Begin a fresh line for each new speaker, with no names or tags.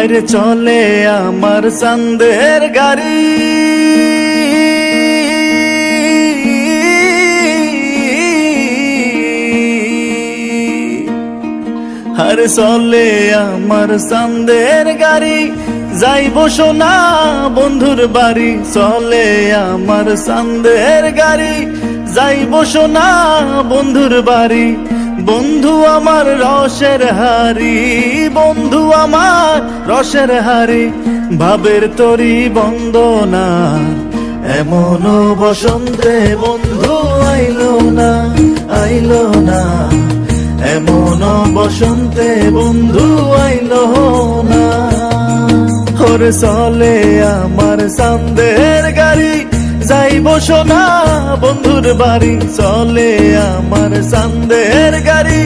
হায়রে চলে আমার চাঁদের গাড়ি, হায়রে চলে আমার চাঁদের গাড়ি, যাইব সোনা বন্ধুর বাড়ি। চলে আমার চাঁদের গাড়ি, যাইব সোনা বন্ধুর বাড়ি। বন্ধু আমার রসের হারি, বন্ধু আমার রসের হারি, ভাবের তরি বন্দনা। এমন বসন্তে বন্ধু আইলো না, আইলো না। এমন বসন্তে বন্ধু আইলো না। ওরে চলে আমার চাঁদের গাড়ি, যাইব সোনা বন্ধুর বাড়ি। চলে আমার চাঁদের গাড়ি।